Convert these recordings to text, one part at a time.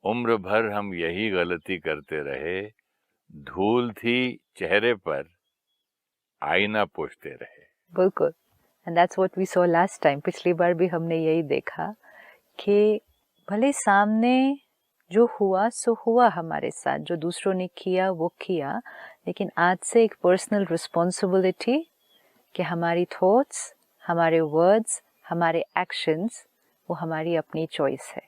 उम्र भर हम यही गलती करते रहे, धूल थी चेहरे पर, आईना पोंछते रहे। बिल्कुल। And that's what we saw last time. पिछली बार भी हमने यही देखा कि भले सामने जो हुआ सो हुआ हमारे साथ, जो दूसरों ने किया वो किया, लेकिन आज से एक पर्सनल रिस्पॉन्सिबिलिटी कि हमारी थॉट्स, हमारे वर्ड्स, हमारे एक्शंस वो हमारी अपनी चॉइस है।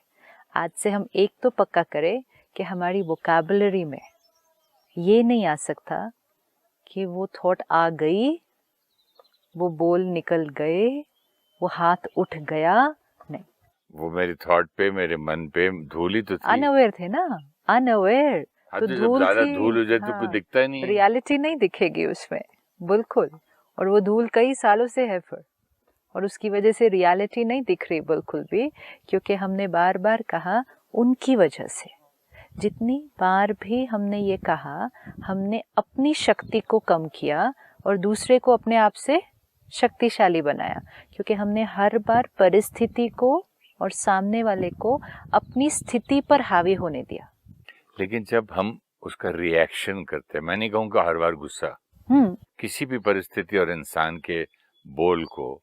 आज से हम एक तो पक्का करें कि हमारी वोकैबुलरी में ये नहीं आ सकता कि वो थॉट आ गई, वो बोल निकल गए, वो हाथ उठ गया, नहीं। वो मेरी थॉट पे, मेरे मन पे धूल ही तो थी। अनअवेयर थे ना, अनअवेयर। हाँ, तो तो जब धूल ज्यादा थी, धूल हो जाए तो हाँ, कुछ दिखता नहीं है। रियलिटी नहीं दिखेगी उसमें, बिल्कुल। और वो धूल कई सालों से है फिर, और उसकी वजह से रियलिटी नहीं दिख रही बिल्कुल भी, क्योंकि हमने बार बार कहा उनकी वजह से। जितनी बार भी हमने ये कहा, हमने अपनी शक्ति को कम किया और दूसरे को अपने आप से शक्तिशाली बनाया, क्योंकि हमने हर बार परिस्थिति को और सामने वाले को अपनी स्थिति पर हावी होने दिया। लेकिन जब हम उसका रिएक्शन करते हैं, मैं नहीं कहूँगा हर बार गुस्सा, किसी भी परिस्थिति और इंसान के बोल को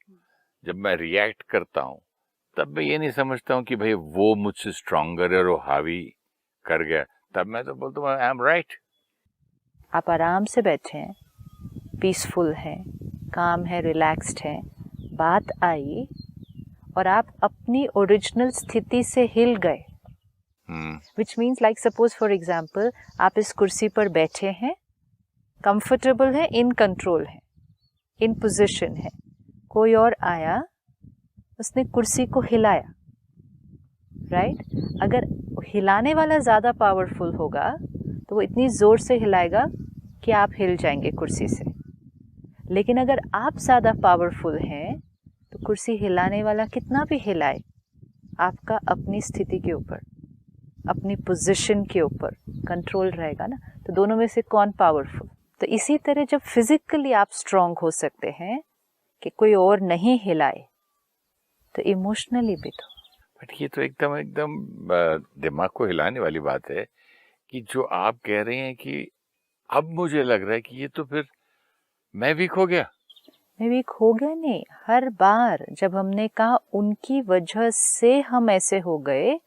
जब मैं रिएक्ट करता हूँ, तब मैं ये नहीं समझता हूँ कि भाई वो मुझसे स्ट्रॉन्गर है और वो हावी कर गया। तब मैं तो बोलता हूँ आई एम राइट। आप आराम से बैठे हैं, पीसफुल हैं, काम है, रिलैक्स्ड हैं, बात आई और आप अपनी ओरिजिनल स्थिति से हिल गए, which means like suppose for example आप इस कुर्सी पर बैठे हैं, कंफर्टेबल है, इन कंट्रोल है, इन पोजिशन है, कोई और आया, उसने कुर्सी को हिलाया, राइट? अगर हिलाने वाला ज्यादा पावरफुल होगा तो वो इतनी जोर से हिलाएगा कि आप हिल जाएंगे कुर्सी से। लेकिन अगर आप ज्यादा पावरफुल हैं तो कुर्सी हिलाने वाला कितना भी हिलाए, आपका अपनी स्थिति के ऊपर, अपनी पोजीशन के ऊपर कंट्रोल रहेगा ना। तो दोनों में से कौन पावरफुल? तो इसी तरह जब फिजिकली आप स्ट्रांग हो सकते हैं कि कोई और नहीं हिलाए, तो इमोशनली भी तो। बट ये तो एकदम एकदम दिमाग को हिलाने वाली बात है कि जो आप कह रहे हैं कि अब मुझे लग रहा है कि ये तो फिर मैं वीक हो गया। मैं वीक हो गया नहीं, हर बार जब हमने कहा उनकी वजह से हम ऐसे हो गए,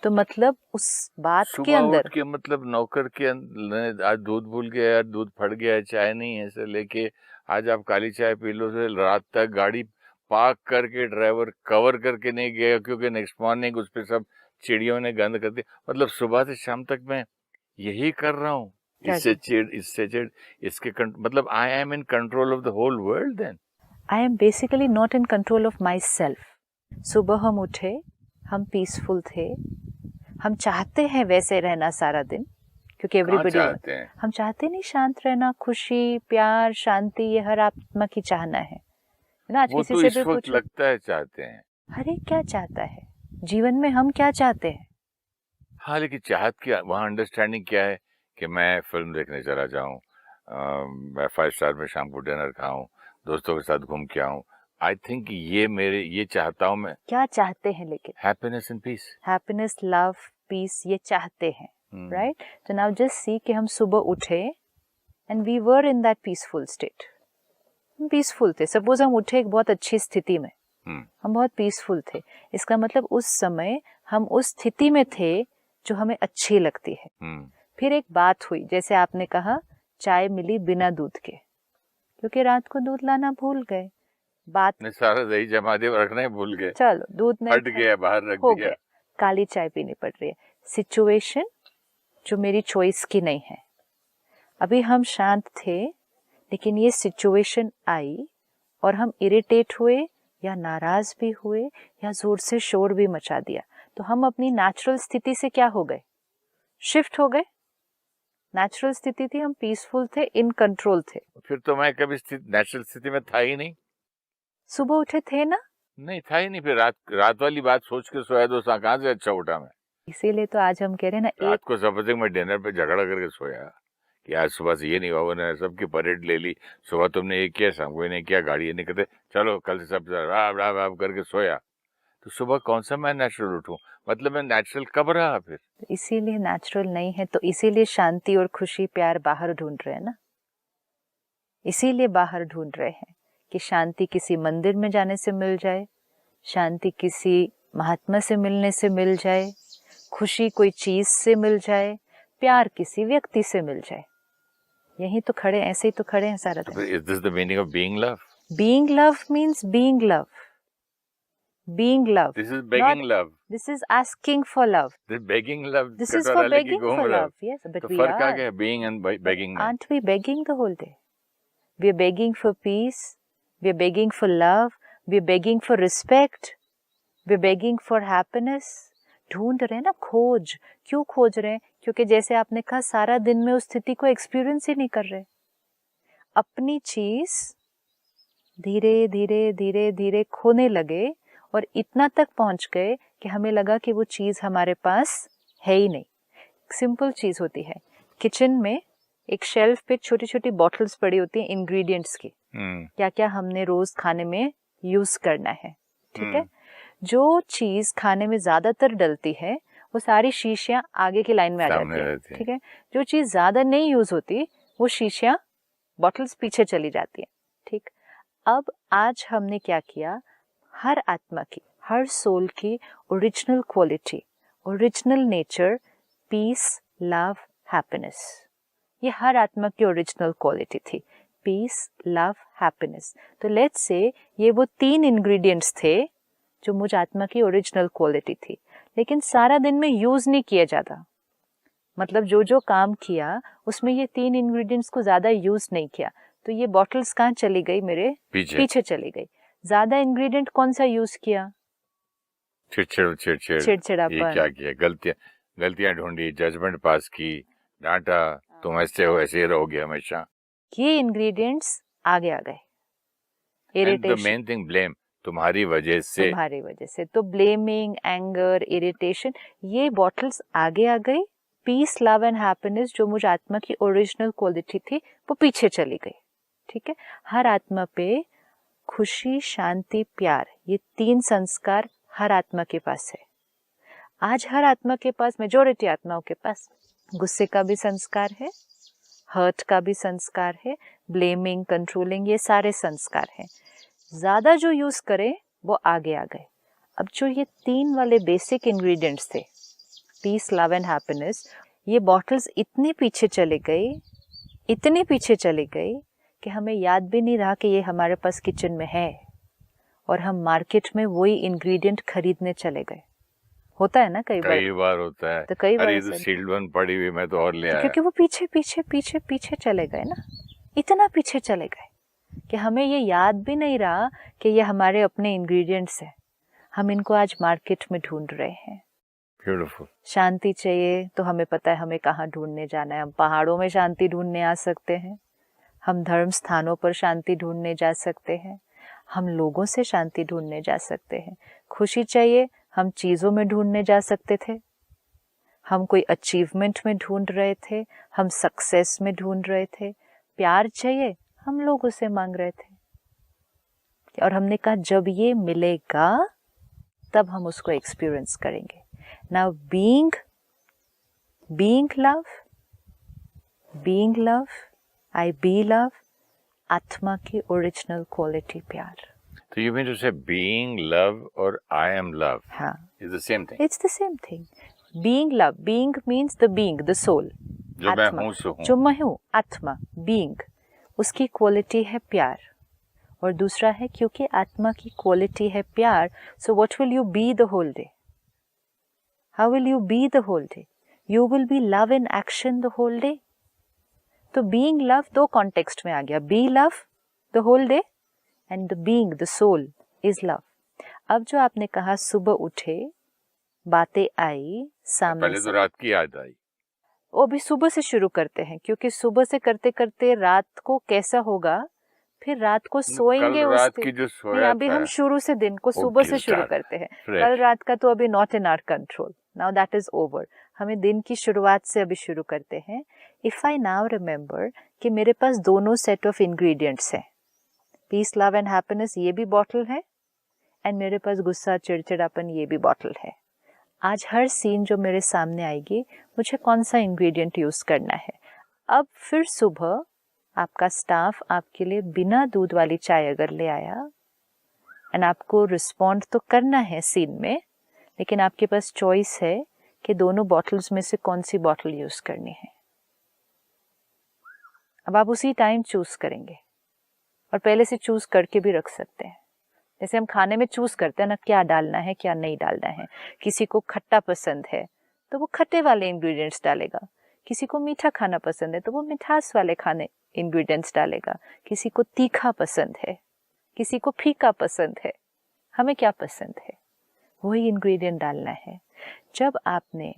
तो मतलब उस बात के अंदर उठ के मतलब नौकर के आज दूध भूल गया यार, दूध फट गया, चाय नहीं है, से लेके आज आप काली चाय पी लो, से रात तक गाड़ी पार्क करके ड्राइवर कवर करके नहीं गया क्योंकि नेक्स्ट मॉर्निंग उस पे सब चिड़ियों ने गंद कर दिया। मतलब सुबह से शाम तक मैं यही कर रहा हूँ, इससे चिड़ इसके मतलब I am in control of the whole world. Then I am basically not in control of myself. सुबह हम उठे, हम पीसफुल थे, हम चाहते हैं वैसे रहना सारा दिन, क्योंकि एवरीबॉडी हम चाहते नहीं शांत रहना, खुशी, प्यार, शांति, ये हर आत्मा की चाहना है ना। आज वो किसी तो से इस भी वक्त पूछो, लगता है चाहते हैं। अरे क्या चाहता है जीवन में, हम क्या चाहते हैं? हाँ, लेकिन चाहत की वहाँ अंडरस्टैंडिंग क्या है कि मैं फिल्म देखने चला जाऊँ, मैं 5 स्टार में शाम को डिनर खाऊं, दोस्तों के साथ घूम के आऊं। आई थिंक ये चाहता हूँ मैं। क्या चाहते हैं? लेकिन happiness and peace, happiness, love, peace, ये चाहते हैं, राइट? तो नाउ जस्ट सी कि हम सुबह उठे and we were in that peaceful state. हम पीसफुल थे। सपोज हम उठे एक बहुत अच्छी स्थिति में, हम बहुत पीसफुल थे, इसका मतलब उस समय हम उस स्थिति में थे जो हमें अच्छी लगती है। फिर एक बात हुई, जैसे आपने कहा चाय मिली बिना दूध के, क्योंकि रात को दूध लाना भूल गए, बात ने सारा दही जमा दिया, रखना ही भूल गए, चलो दूध नहीं हट गया, बाहर रख दिया, काली चाय पीनी पड़ रही है। सिचुएशन जो मेरी चॉइस की नहीं है। अभी हम शांत थे, लेकिन ये सिचुएशन आई और हम इरिटेट हुए या नाराज भी हुए या जोर से शोर भी मचा दिया, तो हम अपनी नेचुरल स्थिति से क्या हो गए? शिफ्ट हो गए। नेचुरल स्थिति थी, हम पीसफुल थे, इन कंट्रोल थे। फिर तो मैं कभी नेचुरल स्थिति में था ही नहीं। सुबह उठे थे ना? नहीं था ही नहीं। फिर रात वाली बात सोच के सोया तो कहाँ से अच्छा उठा मैं। इसीलिए तो आज हम कह रहे हैं ना, रात को सब मैं डिनर पे झगड़ा करके सोया कि आज सुबह से ये नहीं हुआ, उन्होंने सबकी परेड ले ली, सुबह तुमने ये किया, शाम को नहीं किया, गाड़ी ये नहीं करते, चलो कल से सब राब राब राब करके सोया। तो सुबह कौन सा मैं नेचुरल उठूं? मतलब मैं नेचुरल कब रहा फिर? इसीलिए नेचुरल नहीं है, तो इसीलिए शांति और खुशी प्यार बाहर ढूंढ रहे हैं ना, इसीलिए बाहर ढूंढ रहे हैं कि शांति किसी मंदिर में जाने से मिल जाए, शांति किसी महात्मा से मिलने से मिल जाए, खुशी कोई चीज से मिल जाए, प्यार किसी व्यक्ति से मिल जाए। यही तो खड़े, ऐसे ही तो खड़े हैं सारा दिन। Is this the meaning of being love? Being love means being love. Being love. This is begging love. This is asking for love. This begging love. This is for begging for love. Yes, but तो we फर्क आ are. गया being and begging में। Aren't we begging the whole day? We are begging for peace. We are begging for love. We are begging for respect. We are begging for happiness. ढूंढ रहे हैं ना, खोज। क्यों खोज रहे हैं? क्योंकि जैसे आपने कहा सारा दिन में उस स्थिति को एक्सपीरियंस ही नहीं कर रहे। अपनी चीज धीरे धीरे धीरे धीरे खोने लगे और इतना तक पहुंच गए कि हमें लगा कि वो चीज हमारे पास है ही नहीं। सिंपल चीज होती है, किचन में एक शेल्फ पे छोटी छोटी बॉटल्स पड़ी होती हैं इंग्रेडिएंट्स की, क्या क्या हमने रोज खाने में यूज करना है, ठीक है। जो चीज खाने में ज्यादातर डलती है वो सारी शीशियां आगे की लाइन में आ जाती है, ठीक है। जो चीज ज्यादा नहीं यूज होती वो शीशियां बॉटल्स पीछे चली जाती है, ठीक। अब आज हमने क्या किया, हर आत्मा की, हर सोल की original quality, original nature, peace, love, happiness, ये हर आत्मा की ओरिजिनल क्वालिटी थी, पीस, लव, हैप्पीनेस। तो लेट्स से ये वो 3 इंग्रेडिएंट्स थे जो मुझ आत्मा की ओरिजिनल क्वालिटी थी, लेकिन सारा दिन में यूज नहीं किया जाता। मतलब जो जो काम किया उसमें ये 3 इंग्रेडिएंट्स को ज्यादा यूज नहीं किया, तो ये बॉटल्स कहाँ चली गई, मेरे पीछे चली गई। ज्यादा इंग्रेडिएंट कौन सा यूज किया? चिड़चिड़ापन। ये क्या किया? गलतियां ढूंढी, जजमेंट पास की, डांटा, तुम ऐसे हो, ऐसे रहोगे हमेशा। ये इंग्रेडिएंट्स आगे आ गए। Irritation, the main thing, blame, तुम्हारी वजह से। तो ब्लेमिंग, एंगर, इरिटेशन, ये बॉटल्स आगे आ गई। पीस, लव एंड हैप्पीनेस जो मुझ आत्मा की ओरिजिनल क्वालिटी थी वो पीछे चली गई, ठीक है। हर आत्मा पे खुशी, शांति, प्यार, ये 3 संस्कार हर आत्मा के पास है। आज हर आत्मा के पास, मेजॉरिटी आत्माओं के पास गुस्से का भी संस्कार है, हर्ट का भी संस्कार है, ब्लेमिंग, कंट्रोलिंग, ये सारे संस्कार हैं। ज्यादा जो यूज करें वो आगे आ गए। अब जो ये 3 वाले बेसिक इंग्रेडिएंट्स थे, पीस, लव एंड हैप्पीनेस, ये बॉटल्स इतने पीछे चले गए कि हमें याद भी नहीं रहा कि ये हमारे पास किचन में है, और हम मार्केट में वही इंग्रेडिएंट खरीदने चले गए। होता है ना कई बार होता है। तो कई बार तो सील्ड वन पड़ी हुई, मैं तो और ले आया, क्योंकि वो पीछे चले गए ना, इतना पीछे चले गए कि हमें ये याद भी नहीं रहा कि ये हमारे अपने इंग्रेडिएंट्स हैं। हम इनको आज मार्केट में ढूंढ रहे हैं। ब्यूटीफुल। शांति चाहिए तो हमें पता है हमें कहाँ ढूंढने जाना है। हम पहाड़ों में शांति ढूंढने आ सकते हैं, हम धर्म स्थानों पर शांति ढूंढने जा सकते हैं, हम लोगों से शांति ढूंढने जा सकते हैं। खुशी चाहिए, हम चीजों में ढूंढने जा सकते थे, हम कोई अचीवमेंट में ढूंढ रहे थे, हम सक्सेस में ढूंढ रहे थे। प्यार चाहिए, हम लोगों से मांग रहे थे, और हमने कहा जब ये मिलेगा तब हम उसको एक्सपीरियंस करेंगे। Now being love, I be love, आत्मा की ओरिजिनल क्वालिटी प्यार। तो you mean to say being love और आई एम लव, हाँ, is the same thing? It's the same thing. Being love, being means the being, the soul, जो मैं हूँ सो हूँ, जो मैं हूँ, आत्मा, बीइंग, उसकी क्वालिटी है प्यार। और दूसरा है क्योंकि आत्मा की क्वालिटी है प्यार, so what will you be the whole day? How will you be the whole day? You will be love in action the whole day. तो बीइंग लव 2 कॉन्टेक्स्ट में आ गया, be love the whole day and the being, the soul is love. अब जो आपने कहा सुबह उठे, बातें आई सामने, पहले तो रात की याद आई, वो भी सुबह से शुरू करते हैं, क्योंकि सुबह से करते करते रात को कैसा होगा, फिर रात को सोएंगे रात की जो सोया अभी हम शुरू से दिन को सुबह से शुरू करते हैं। कल रात का तो अभी not in our control, now that is over. हमें दिन की शुरुआत से अभी शुरू करते हैं। इफ आई नाउ रिमेम्बर कि मेरे पास दोनों सेट ऑफ इंग्रेडिएंट्स हैं, पीस, लव एंड हैप्पीनेस, ये भी बॉटल है, एंड मेरे पास गुस्सा, चिड़चिड़ापन, ये भी बॉटल है। आज हर सीन जो मेरे सामने आएगी, मुझे कौन सा इंग्रेडिएंट यूज़ करना है। अब फिर सुबह आपका स्टाफ आपके लिए बिना दूध वाली चाय अगर ले आया, एंड आपको रिस्पॉन्ड तो करना है सीन में, लेकिन आपके पास चॉइस है कि दोनों बॉटल्स में से कौन सी बॉटल यूज़ करनी है। अब आप उसी टाइम चूज़ करेंगे, और पहले से चूज़ करके भी रख सकते हैं। जैसे हम खाने में चूज़ करते हैं ना, क्या डालना है क्या नहीं डालना है। किसी को खट्टा पसंद है तो वो खट्टे वाले इंग्रेडिएंट्स डालेगा, किसी को मीठा खाना पसंद है तो वो मिठास वाले खाने इंग्रेडिएंट्स डालेगा, किसी को तीखा पसंद है, किसी को फीका पसंद है। हमें क्या पसंद है वही इंग्रेडिएंट डालना है। जब आपने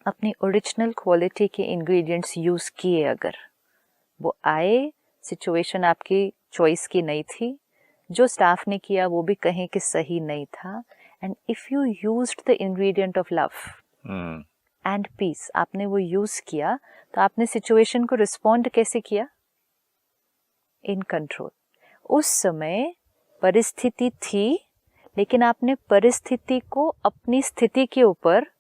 अपनी ओरिजिनल क्वालिटी के इंग्रेडिएंट्स यूज़ किए, अगर वो आए, सिचुएशन आपकी चॉइस की नहीं थी, जो स्टाफ ने किया वो भी कहें कि सही नहीं था, and if you used the ingredient of love and peace, आपने वो यूज़ किया, तो आपने सिचुएशन को रिस्पॉन्ड कैसे किया? In control. उस समय परिस्थिति थी, लेकिन आपने परिस्थिति को अपनी स्थिति के ऊपर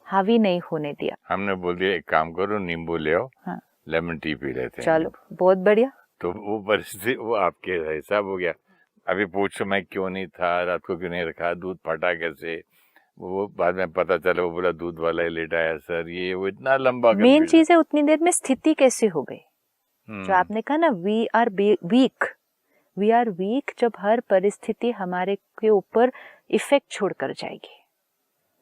हावी नहीं होने दिया। हमने बोल दिया एक काम करो, नींबू ले आओ, हाँ, लेमन टी पी लेते हैं। चलो बहुत बढ़िया। तो वो परिस्थिति वो आपके हिसाब हो गया। अभी पूछो मैं क्यों नहीं था, रात को क्यों नहीं रखा, दूध फटा कैसे, वो बाद में पता चला वो बोला दूध वाला ही लेट आया सर, ये वो इतना लंबा। मेन चीज है उतनी देर में स्थिति कैसे हो गई। जो आपने कहा ना, वी आर वीक जब हर परिस्थिति हमारे के ऊपर इफेक्ट छोड़कर जाएगी।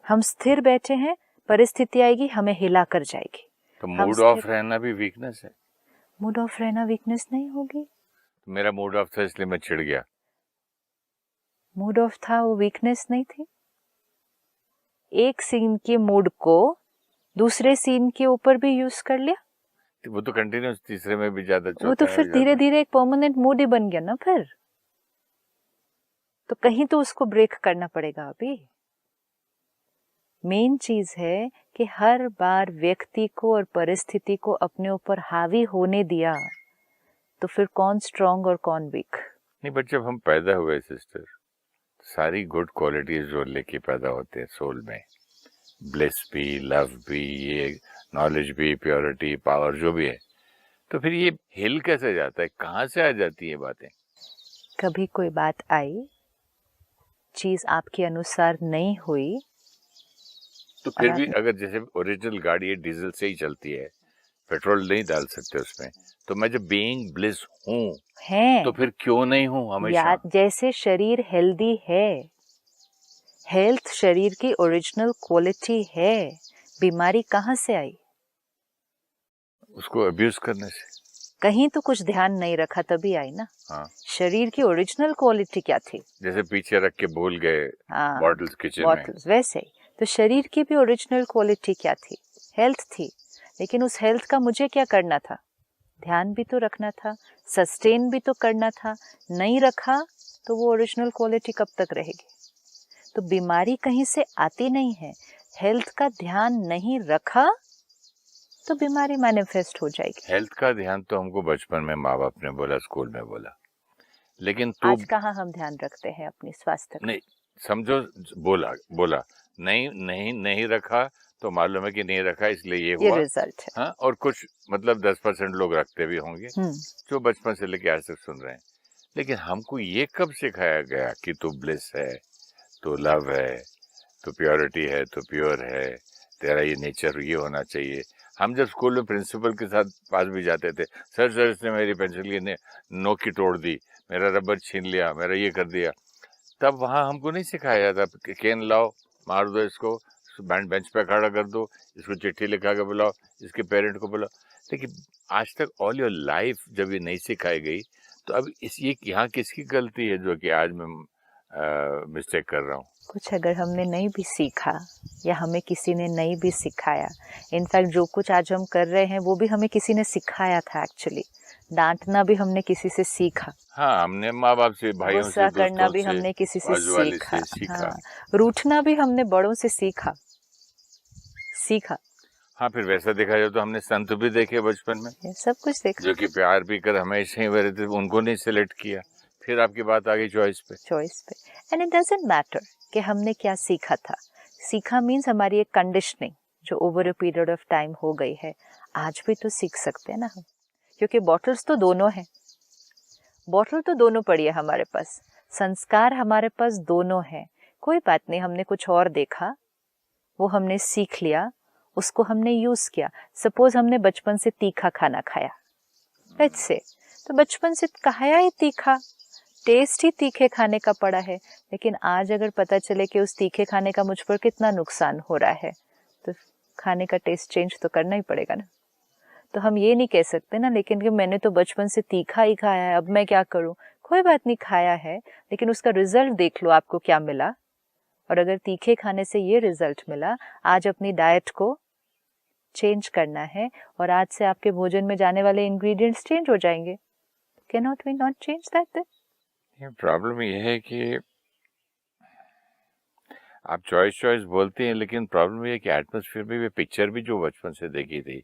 हम स्थिर बैठे हैं, परिस्थिति आएगी हमें हिला कर जाएगी। तो मूड ऑफ रहना भी वीकनेस है। मूड ऑफ रहना वीकनेस नहीं होगी। मेरा मूड ऑफ था इसलिए मैं चिढ़ गया। मूड ऑफ था, वो वीकनेस नहीं थी। एक सीन के मूड को दूसरे सीन के ऊपर भी यूज कर लिया, वो तो कंटिन्यूस तीसरे में भी ज्यादा, वो तो फिर धीरे धीरे एक परमानेंट मूड ही बन गया ना। फिर तो कहीं तो उसको ब्रेक करना पड़ेगा। अभी मेन चीज है कि हर बार व्यक्ति को और परिस्थिति को अपने ऊपर हावी होने दिया तो फिर कौन स्ट्रांग और कौन वीक। नहीं, बट जब हम पैदा हुए सिस्टर, सारी गुड क्वालिटीज जो लेके पैदा होते हैं सोल में, ब्लिस भी, लव भी, ये नॉलेज भी, प्योरिटी, पावर जो भी है, तो फिर ये हिल कैसे जाता है, कहाँ से आ जाती है बातें? कभी कोई बात आई, चीज आपके अनुसार नहीं हुई, तो फिर भी अगर जैसे ओरिजिनल गाड़ी है डीजल से ही चलती है, पेट्रोल नहीं डाल सकते उसमें, तो मैं जब बीइंग ब्लिस हूँ तो फिर क्यों नहीं हूँ हमेशा? जैसे शरीर हेल्दी है, हेल्थ शरीर की ओरिजिनल क्वालिटी है, बीमारी कहाँ से आई? उसको अब्यूज करने से। कहीं तो कुछ ध्यान नहीं रखा तभी आई ना। हाँ। शरीर की ओरिजिनल क्वालिटी क्या थी? जैसे पीछे रख के भूल गए बॉटल्स किचन में, वैसे ही तो शरीर की भी ओरिजिनल क्वालिटी क्या थी? हेल्थ थी। लेकिन उस हेल्थ का मुझे क्या करना था? ध्यान भी तो रखना था, सस्टेन भी तो करना था। नहीं रखा तो वो ओरिजिनल क्वालिटी कब तक रहेगी? तो बीमारी कहीं से आती नहीं है। हेल्थ का ध्यान नहीं रखा तो बीमारी मैनिफेस्ट हो जाएगी। हेल्थ का ध्यान तो हमको बचपन में माँ बाप ने बोला, स्कूल में बोला, लेकिन तो आज कहाँ हम ध्यान रखते हैं अपनी स्वास्थ्य का? नहीं, समझो बोला नहीं रखा तो मालूम है कि नहीं रखा इसलिए ये हुआ, रिजल्ट है। हाँ, और कुछ मतलब 10% लोग रखते भी होंगे जो बचपन से लेके आज तक सुन रहे हैं। लेकिन हमको ये कब सिखाया गया कि तू ब्लिस है, तो लव है, तो प्योरिटी है, तो प्योर है, तेरा ये नेचर ये होना चाहिए। हम जब स्कूल में प्रिंसिपल के साथ पास भी जाते थे, सर इसने मेरी पेंसिल की नोक की तोड़ दी, मेरा रबर छीन लिया, मेरा ये कर दिया, तब वहाँ हमको नहीं सिखाया जाता केन लाओ, मार दो इसको, बेंच पे खड़ा कर दो, इसको चिट्ठी लिखा के बुलाओ, इसके पेरेंट को बुलाओ। लेकिन आज तक ऑल योर लाइफ जब ये नहीं सिखाई गई, तो अब ये यहाँ किसकी गलती है जो कि आज मैं मिस्टेक कर रहा हूँ? कुछ अगर हमने नहीं भी सीखा या हमें किसी ने नहीं भी सिखाया, इनफैक्ट जो कुछ आज हम कर रहे हैं वो भी हमें किसी ने सिखाया था। एक्चुअली डांटना भी हमने किसी से सीखा। हाँ, हमने माँ बाप से, भाइयों से, गुस्सा करना भी हमने किसी से सीखा। हाँ, रूठना भी हमने बड़ों से सीखा। हाँ, फिर वैसा देखा जाए तो हमने संत भी देखे बचपन में, सब कुछ देखा, जो कि प्यार भी कर हमेशा ही रहते, उनको नहीं सिलेक्ट किया, फिर आपकी बात आ गई चॉइस पे। एंड इट डजंट मैटर कि हमने क्या सीखा था। सीखा मीन्स हमारी एक कंडीशनिंग जो over a period of time हो गई है, आज भी तो सीख सकते हैं ना हम, क्योंकि बॉटल्स तो दोनों हैं, बॉटल तो दोनों पड़ी है हमारे पास, संस्कार हमारे पास दोनों हैं। कोई बात नहीं, हमने कुछ और देखा, वो हमने सीख लिया, उसको हमने यूज किया। सपोज हमने बचपन से तीखा खाना खाया, लेट्स से, तो बचपन से खाया ही तीखा, टेस्ट ही तीखे खाने का पड़ा है, लेकिन आज अगर पता चले कि उस तीखे खाने का मुझ पर कितना नुकसान हो रहा है, तो खाने का टेस्ट चेंज तो करना ही पड़ेगा ना। तो हम ये नहीं कह सकते ना, लेकिन कि मैंने तो बचपन से तीखा ही खाया है, अब मैं क्या करूं। कोई बात नहीं, खाया है, लेकिन उसका रिजल्ट देख लो आपको क्या मिला। और अगर तीखे खाने से ये रिजल्ट मिला, आज अपनी डाइट को चेंज करना है और आज से आपके भोजन में जाने वाले इंग्रेडिएंट्स चेंज हो जाएंगे। Can not we not change that? Problem ये है कि आप चॉइस बोलती हैं, लेकिन प्रॉब्लम ये है कि एटमॉस्फेयर में भी पिक्चर भी जो बचपन से देखी थी,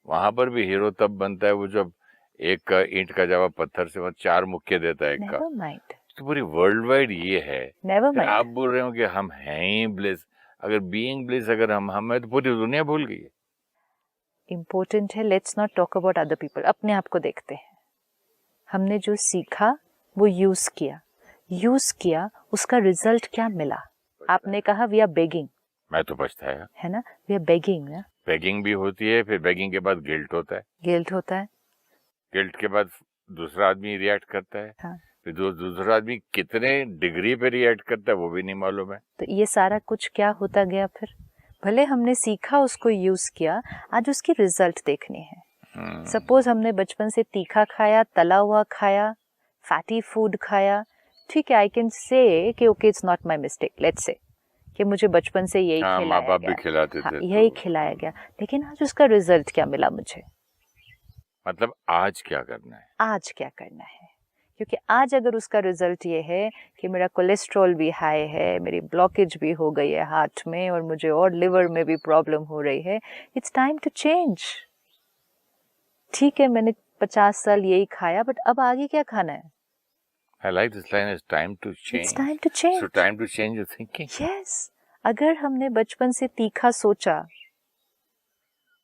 वहां पर भी हीरो तब बनता है वो जब एक ईंट का जवाब पत्थर से वो 4 मुक्के देता है एक का। नेवर माइंड, तो पूरी वर्ल्ड वाइड ये है। नेवर फिर आप माइंड। बोल रहे हो कि हम हैं ही ब्लिस। अगर बीइंग ब्लिस अगर हम है तो पूरी दुनिया भूल गई है। इम्पोर्टेंट है, let's not talk about other people, अपने आप को देखते हैं। हमने जो सीखा वो यूज किया, उसका रिजल्ट क्या मिला। आपने कहा वी आर बेगिंग, मैं तो पछताया है ना, वी आर बेगिंग ना। बेगिंग भी होती है, फिर बेगिंग के बाद गिल्ट होता है, गिल्ट होता है, गिल्ट के बाद दूसरा आदमी रिएक्ट करता है। हाँ। फिर दूसरा आदमी कितने डिग्री पे रिएक्ट करता है वो भी नहीं मालूम है। तो ये सारा कुछ क्या होता गया फिर। भले हमने सीखा, उसको यूज किया, आज उसकी रिजल्ट देखने हैं। सपोज हमने बचपन से तीखा खाया, तला हुआ खाया, फैटी फूड खाया, ठीक है, आई कैन से कि okay it's not my mistake, let's say कि मुझे बचपन से यही हाँ, खिलाया माँ बाप भी गया, खिलाते हाँ, थे यही तो खिलाया गया, लेकिन आज उसका रिजल्ट क्या मिला मुझे। मतलब आज क्या करना है, आज क्या करना है, क्योंकि आज अगर उसका रिजल्ट ये है कि मेरा कोलेस्ट्रॉल भी हाई है, मेरी ब्लॉकेज भी हो गई है हार्ट में, और मुझे और लिवर में भी प्रॉब्लम हो रही है, इट्स टाइम टू चेंज। ठीक है, मैंने 50 साल यही खाया, बट अब आगे क्या खाना है। I like this line, it's time to change. It's time to change. So time to change your thinking. Yes. अगर हमने बचपन से तीखा सोचा,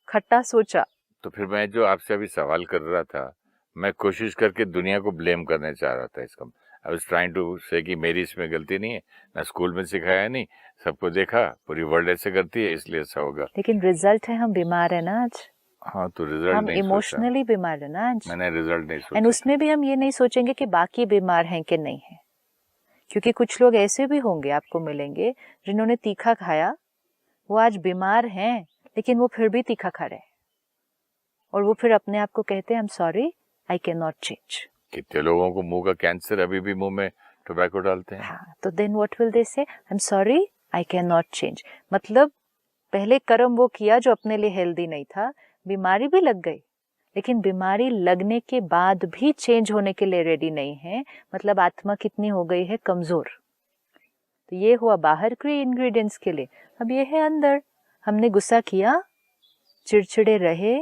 खट्टा सोचा, तो फिर मैं जो आपसे अभी सवाल कर रहा था, मैं कोशिश करके दुनिया को ब्लेम करने चाह रहा था इसका। आई वाज ट्राइंग टू से कि मेरी इसमें गलती नहीं है, ना स्कूल में सिखाया नहीं, सबको देखा, पूरी वर्ल्ड ऐसे करती है इसलिए ऐसा होगा। लेकिन रिजल्ट है हम बीमार है ना आज। हाँ, तो रिजल्ट हम नहीं इमोशनली बीमार है ना आज। मैंने रिजल्ट नहीं सोचा। एंड उसमें भी हम ये नहीं सोचेंगे कि बाकी बीमार हैं कि नहीं है, क्योंकि कुछ लोग ऐसे भी होंगे आपको मिलेंगे जिन्होंने तीखा खाया, वो आज बीमार हैं, लेकिन वो फिर भी तीखा खा रहे हैं, और वो फिर अपने आप को कहते हैं I am sorry, I can not change. कितने लोगों को मुंह का कैंसर अभी भी मुंह में टोबैको डालते हैं। हाँ, तो देन व्हाट विल दे से, I am sorry, I can not change. मतलब पहले कर्म वो किया जो अपने लिए हेल्दी नहीं था, बीमारी भी लग गई, लेकिन बीमारी लगने के बाद भी चेंज होने के लिए रेडी नहीं है। मतलब आत्मा कितनी हो गई है कमजोर। तो ये हुआ बाहर के इंग्रेडिएंट्स के लिए, अब ये है अंदर। हमने गुस्सा किया, चिड़चिड़े रहे,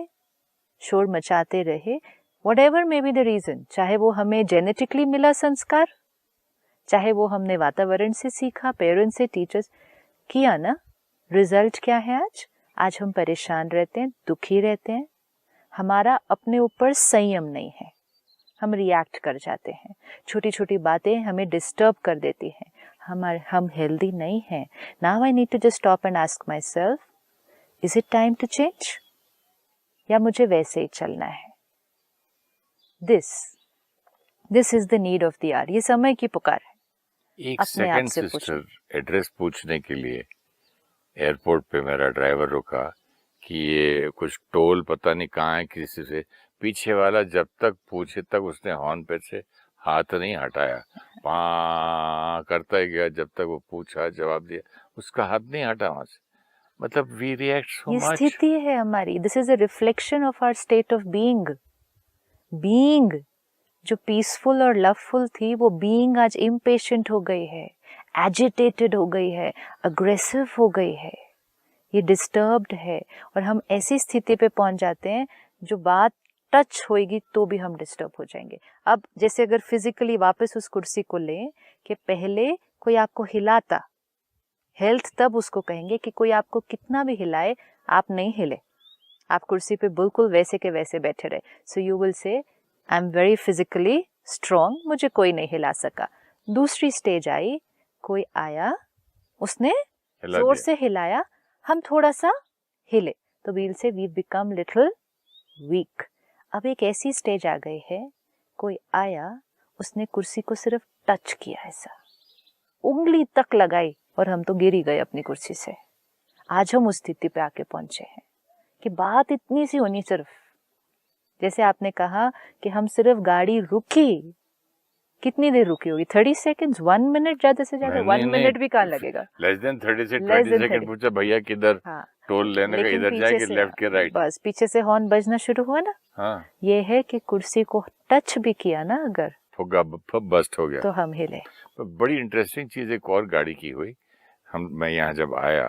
शोर मचाते रहे, whatever may be the reason, चाहे वो हमें जेनेटिकली मिला संस्कार, चाहे वो हमने वातावरण से सीखा, पेरेंट्स से, टीचर्स किया ना। रिजल्ट क्या है आज? आज हम परेशान रहते हैं, दुखी रहते हैं, हमारा अपने ऊपर संयम नहीं है, हम रिएक्ट कर जाते हैं, छोटी छोटी बातें हमें डिस्टर्ब कर देती हैं, हम हेल्दी नहीं हैं। Now I need to just stop and ask myself, is it time to change, या मुझे वैसे ही चलना है। This is the need of the hour, ये समय की पुकार है। एक सेकंड सिस्टर, एड्रेस पूछने के लिए एयरपोर्ट पे मेरा ड्राइवर रुका कि ये कुछ टोल पता नहीं कहाँ है, किसी से पीछे वाला जब तक पूछे तक उसने हॉर्न पे से हाथ नहीं हटाया, पा करता ही गया जब तक वो पूछा, जवाब दिया, उसका हाथ नहीं हटा वहां से। मतलब वी रिएक्ट सो मच। ये स्थिति है हमारी, this is a reflection of our state of being. जो पीसफुल और लवफुल थी, वो बीइंग आज इम्पेशेंट हो गई है, एजिटेटेड हो गई है, अग्रेसिव हो गई है, ये डिस्टर्ब्ड है, और हम ऐसी स्थिति पे पहुंच जाते हैं जो बात टच होएगी तो भी हम डिस्टर्ब हो जाएंगे। अब जैसे अगर फिजिकली वापस उस कुर्सी को लें कि पहले कोई आपको हिलाता, हेल्थ तब उसको कहेंगे कि कोई आपको कितना भी हिलाए आप नहीं हिले, आप कुर्सी पे बिल्कुल वैसे के वैसे बैठे रहे। So you will say I am very physically strong, मुझे कोई नहीं हिला सका। दूसरी स्टेज आई, कोई आया, उसने जोर से हिलाया, हम थोड़ा सा हिले, तो वील से वी बिकम लिटिल वीक। अब एक ऐसी स्टेज आ गई है, कोई आया, उसने कुर्सी को सिर्फ टच किया, ऐसा उंगली तक लगाई और हम तो गिर ही गए अपनी कुर्सी से। आज हम उस स्थिति पे आके पहुंचे हैं कि बात इतनी सी होनी, सिर्फ जैसे आपने कहा कि हम सिर्फ गाड़ी रुकी, कितनी देर रुकी होगी? 30 सेकेंड्स, 1 मिनट, ज्यादा से ज्यादा 1 मिनट भी कहाँ लगेगा? लेस देन 30 से 20 सेकंड पूछा भैया किधर, हाँ, टोल लेने का, इधर जाएंगे लेफ्ट के राइट, बस पीछे से हॉर्न बजना शुरू हुआ ना। हाँ, ये है कि कुर्सी को टच भी किया ना अगर, बस्ट हो गया तो हम हिले। तो बड़ी इंटरेस्टिंग चीज एक और गाड़ी की हुई। मैं यहाँ जब आया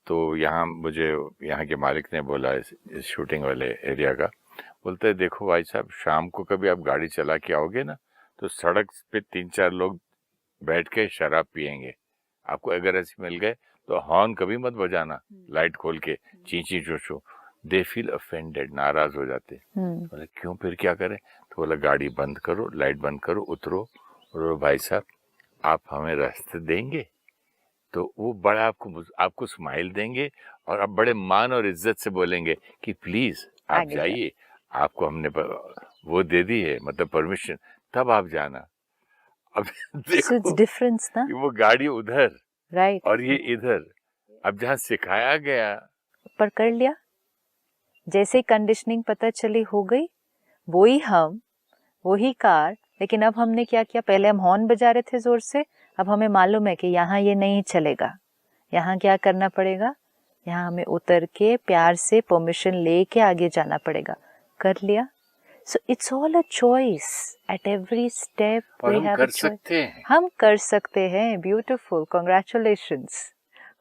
तो यहाँ मुझे यहाँ के मालिक ने बोला, इस शूटिंग वाले एरिया का, बोलते है देखो भाई साहब, शाम को कभी आप गाड़ी चला के आओगे ना तो सड़क पे 3-4 लोग बैठ के शराब पियेंगे, आपको अगर ऐसे मिल गए तो हॉर्न कभी मत बजाना, लाइट खोल के चींची चूचू, दे फील ऑफेंडेड, नाराज हो जाते। बोले क्यों, फिर क्या करें? तो बोला गाड़ी बंद करो, लाइट बंद करो, उतरो और भाई साहब आप हमें रास्ते देंगे, तो वो बड़ा आपको स्माइल देंगे और आप बड़े मान और इज्जत से बोलेंगे कि प्लीज आप जाइए, आपको हमने वो दे दी है, मतलब परमिशन, तब आप जाना। अब देखो डिफरेंस ना, वो गाड़ी उधर राइट और ये इधर, अब जहाँ सिखाया गया पर कर लिया, जैसे ही कंडीशनिंग पता चली हो गई, वही हम, वही कार, लेकिन अब हमने क्या किया, पहले हम हॉर्न बजा रहे थे जोर से, अब हमें मालूम है कि यहाँ ये नहीं चलेगा, यहाँ क्या करना पड़ेगा, यहाँ हमें उतर के प्यार से परमिशन लेके आगे जाना पड़ेगा। कर लिया। So it's all a choice at every step we have a choice. हम कर सकते हैं। Beautiful, congratulations,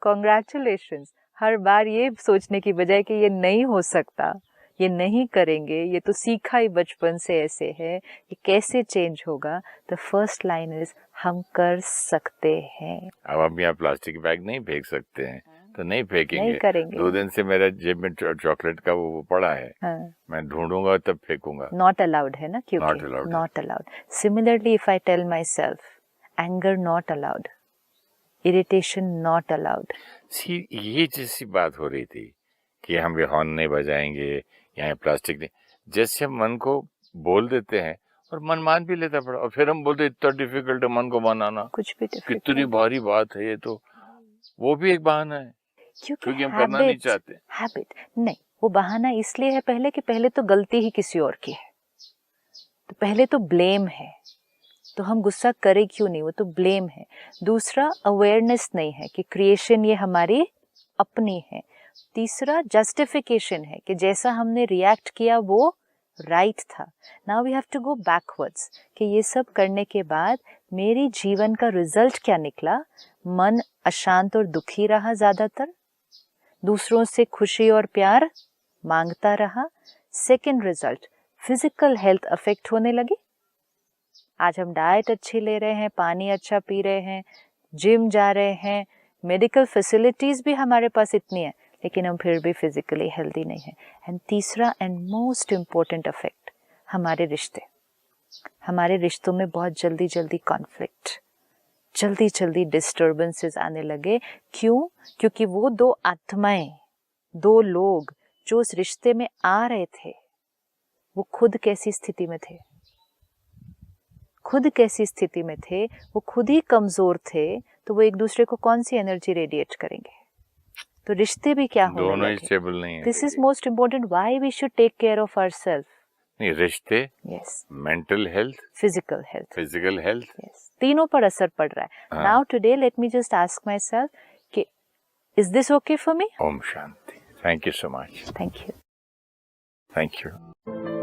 congratulations. हर बार ये सोचने की बजाय कि ये नहीं हो सकता, ये नहीं करेंगे, ये तो सीखा ही बचपन से ऐसे है, ये कैसे चेंज होगा, द फर्स्ट लाइन इज हम कर सकते हैं। अब हम यहाँ प्लास्टिक बैग नहीं फेंक सकते हैं तो नहीं फेंकेंगे, नहीं करेंगे। 2 दिन से मेरे जेब में चॉकलेट का वो पड़ा है, मैं ढूंढूंगा तब फेंकूंगा। नॉट अलाउड है ना, क्योंकि not allowed. Similarly if I tell myself, anger not allowed, irritation not allowed. See ये जैसी बात हो रही थी कि हम भी हॉर्न नहीं बजाएंगे, यहाँ प्लास्टिक नहीं, जैसे हम मन को बोल देते हैं और मन मान भी लेता पड़ा, और फिर हम बोलते इतना डिफिकल्ट है मन को मनाना, कुछ भी कितनी भारी बात है ये, तो वो भी एक बहाना है क्योंकि हम करना नहीं चाहते। हैबिट नहीं, वो बहाना इसलिए है पहले कि पहले तो गलती ही किसी और की है, तो पहले तो ब्लेम है, तो हम गुस्सा करें क्यों नहीं, वो तो ब्लेम है। दूसरा अवेयरनेस नहीं है कि क्रिएशन ये हमारी अपनी है। तीसरा जस्टिफिकेशन है कि जैसा हमने रिएक्ट किया वो राइट था। Now we have to go backwards कि ये सब करने के बाद मेरी जीवन का रिजल्ट क्या निकला। मन अशांत और दुखी रहा, ज्यादातर दूसरों से खुशी और प्यार मांगता रहा। Second result, physical health affect होने लगी। आज हम डाइट अच्छी ले रहे हैं, पानी अच्छा पी रहे हैं, जिम जा रहे हैं, मेडिकल फैसिलिटीज भी हमारे पास इतनी है, लेकिन हम फिर भी फिजिकली हेल्दी नहीं है। एंड तीसरा एंड मोस्ट इम्पोर्टेंट इफेक्ट, हमारे रिश्ते। हमारे रिश्तों में बहुत जल्दी जल्दी कॉन्फ्लिक्ट, जल्दी जल्दी डिस्टर्बेंसेस आने लगे। क्यों? क्योंकि वो दो आत्माएं, दो लोग जो उस रिश्ते में आ रहे थे, वो खुद कैसी स्थिति में थे, खुद कैसी स्थिति में थे, वो खुद ही कमजोर थे, तो वो एक दूसरे को कौन सी एनर्जी रेडिएट करेंगे। तो रिश्ते भी क्या होने लगे, दोनों ही स्टेबल नहीं है। This is most important, why we should take care of ourselves. नहीं, रिश्ते, yes, mental health, physical health, yes, तीनों पर असर पड़ रहा है। Now today let me just ask myself कि is this okay for me? Om Shanti. Thank you so much. Thank you. Thank you.